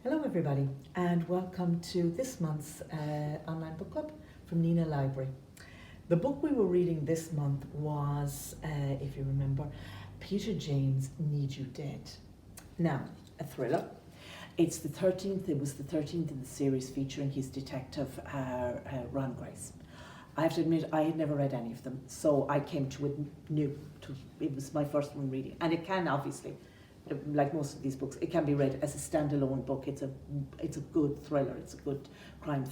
Hello everybody and welcome to this month's online book club from Nenagh Library. The book we were reading this month was, if you remember, Peter James' Need You Dead. Now, a thriller. It's the 13th, it was the 13th in the series featuring his detective, Ron Grace. I have to admit, I had never read any of them, so I came to it new. It was my first one reading, and it can obviously, like most of these books, it can be read as a standalone book. It's a good thriller. It's a good crime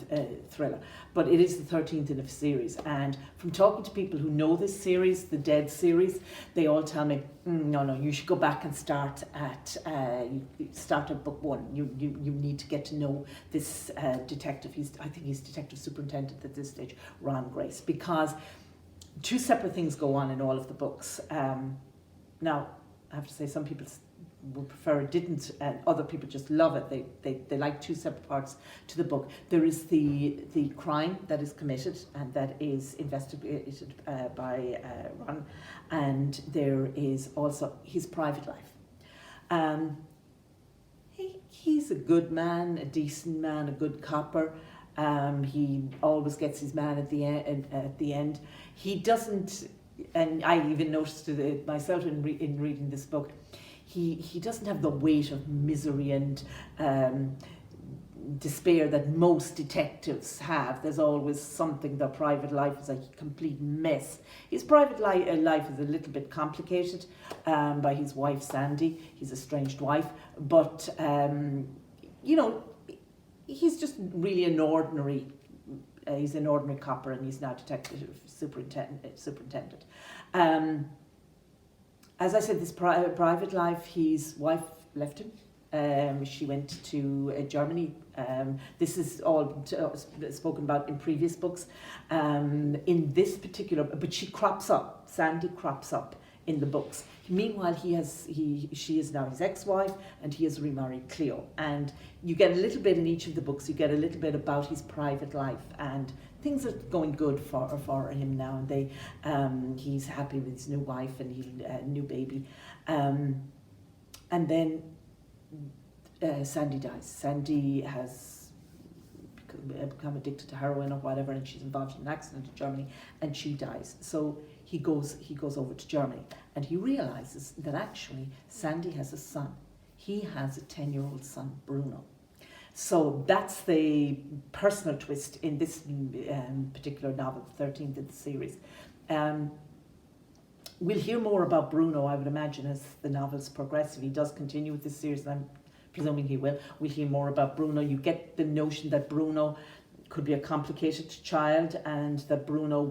thriller. But it is the 13th in a series. And from talking to people who know this series, the Dead series, they all tell me, no, you should go back and start at book one. You need to get to know this detective. I think he's detective superintendent at this stage, Ron Grace, because two separate things go on in all of the books. Now, I have to say, some people would prefer it didn't, and other people just love it. They like two separate parts to the book. There is the crime that is committed and that is investigated by Ron, and there is also his private life. He's a good man, a decent man, a good copper. He always gets his man at the end. He doesn't, and I even noticed it myself in reading this book. He doesn't have the weight of misery and despair that most detectives have. There's always something. Their private life is a complete mess. His private life is a little bit complicated by his wife Sandy, his estranged wife, but he's just really an ordinary. He's an ordinary copper, and he's now detective superintendent. As I said, this private life, his wife left him. She went to Germany. This is all spoken about in previous books. In this particular, but she crops up. Sandy crops up in the books. Meanwhile, she is now his ex-wife, and he has remarried Cleo. And you get a little bit in each of the books. You get a little bit about his private life, and things are going good for him now. And he's happy with his new wife and his new baby. And then Sandy dies. Sandy has become addicted to heroin or whatever, and she's involved in an accident in Germany, and she dies. So he goes over to Germany, and he realizes that actually Sandy has a son. He has a 10-year-old son, Bruno. So that's the personal twist in this particular novel, 13th in the series. We'll hear more about Bruno, I would imagine, as the novels progress. If he does continue with this series, and I'm presuming he will, we'll hear more about Bruno. You get the notion that Bruno could be a complicated child, and that Bruno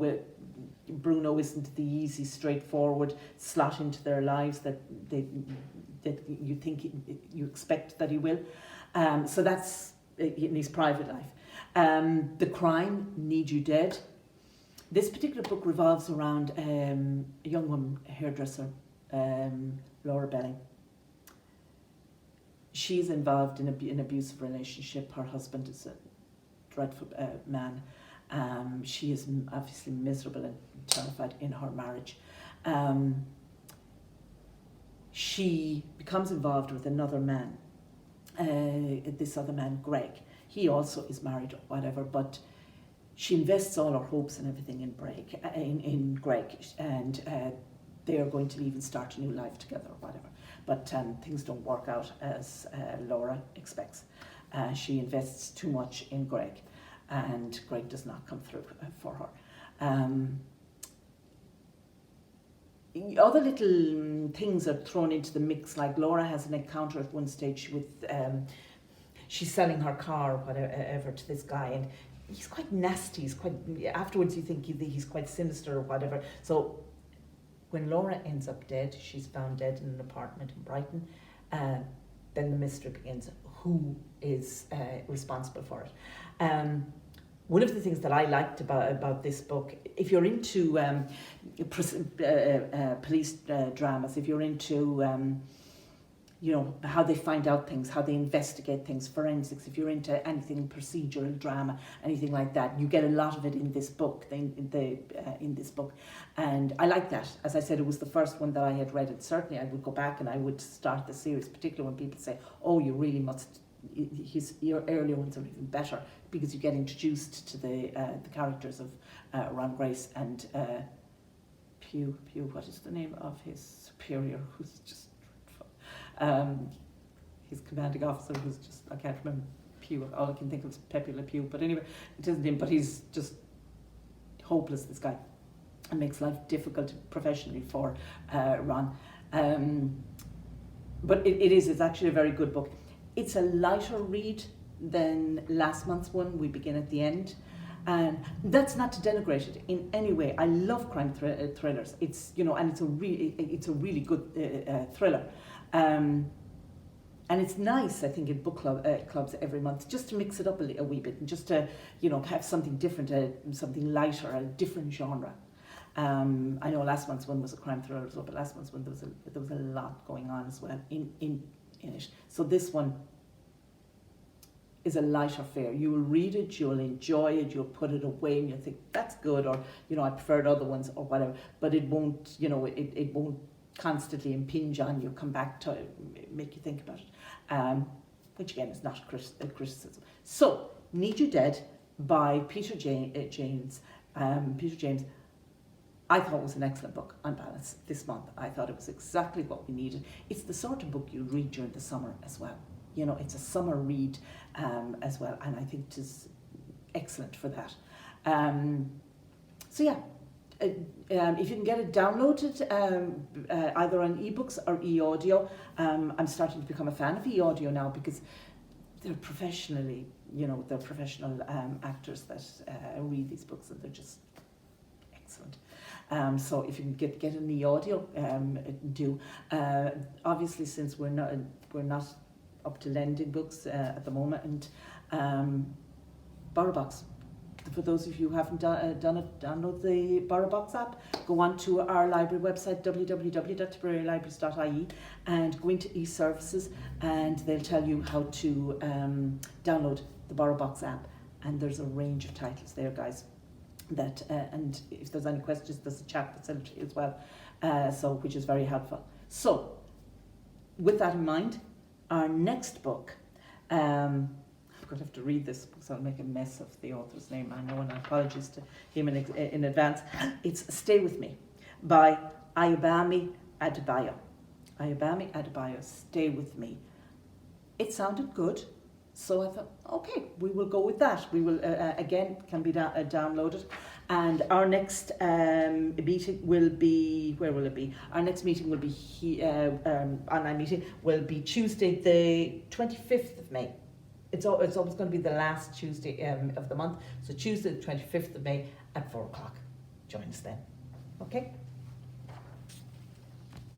isn't the easy, straightforward slot into their lives that you think you expect that he will. So that's in his private life. The crime, Need You Dead. This particular book revolves around a young woman, hairdresser, Laura Belling. She's involved in an abusive relationship. Her husband is a dreadful man. She is obviously miserable and terrified in her marriage. She becomes involved with another man. This other man, Greg. He also is married or whatever, but she invests all her hopes and everything in Greg, and they are going to leave and start a new life together or whatever. But things don't work out as Laura expects. She invests too much in Greg, and Greg does not come through for her. Other little things are thrown into the mix, like Laura has an encounter at one stage with, she's selling her car or whatever to this guy, and he's quite nasty. Afterwards you think he's quite sinister or whatever. So when Laura ends up dead, she's found dead in an apartment in Brighton, then the mystery begins. Who is responsible for it? One of the things that I liked about this book, if you're into police dramas, if you're into how they find out things, how they investigate things, forensics, if you're into anything procedural drama, anything like that, you get a lot of it in this book. In this book, and I like that. As I said, it was the first one that I had read, and certainly I would go back and I would start the series, particularly when people say, "Oh, you really must your earlier ones are even better because you get introduced to the characters of Ron Grace and Pew. What is the name of his superior, who's just dreadful? His commanding officer, who's just, I can't remember Pew. All I can think of is Pepe Le Pew. But anyway, it isn't him. But he's just hopeless, this guy, and makes life difficult professionally for Ron. But it's actually a very good book. It's a lighter read than last month's one, We Begin at the End. And that's not to denigrate it in any way. I love crime thrillers. It's, and it's a really good thriller. And it's nice, I think, in book clubs every month, just to mix it up a wee bit and just to, have something different, something lighter, a different genre. I know last month's one was a crime thriller as well, but last month's one there was a lot going on as well in it. So this one is a lighter fare. You will read it, you'll enjoy it, you'll put it away, and you'll think that's good, or I preferred other ones or whatever. But it won't, it won't constantly impinge on you, come back to make you think about it. Which again is not a criticism. So, Need You Dead by Peter James. Peter James, I thought it was an excellent book on balance this month. I thought it was exactly what we needed. It's the sort of book you read during the summer as well. It's a summer read as well, and I think it is excellent for that. So yeah, if you can get it downloaded, either on ebooks or e-audio, I'm starting to become a fan of e-audio now because they're professional actors that read these books, and they're just excellent. So if you can get an e-audio, do. Obviously, since we're not up to lending books at the moment, and BorrowBox. For those of you who haven't done it, download the BorrowBox app. Go on to our library website, www.tiperarialibraries.ie, and go into e-services, and they'll tell you how to download the BorrowBox app. And there's a range of titles there, guys. That and if there's any questions, there's a chat facility as well, which is very helpful. So, with that in mind, our next book, I'm going to have to read this because I'll make a mess of the author's name, I know, and apologies to him in advance. It's Stay With Me by Ayobami Adebayo. Ayobami Adebayo, Stay With Me. It sounded good, so I thought, okay, we will go with that. We will, again, can be downloaded. And our next meeting will be, where will it be? Our next meeting will be, online meeting will be Tuesday the 25th of May. It's always going to be the last Tuesday of the month. So Tuesday the 25th of May at 4 o'clock. Join us then. Okay?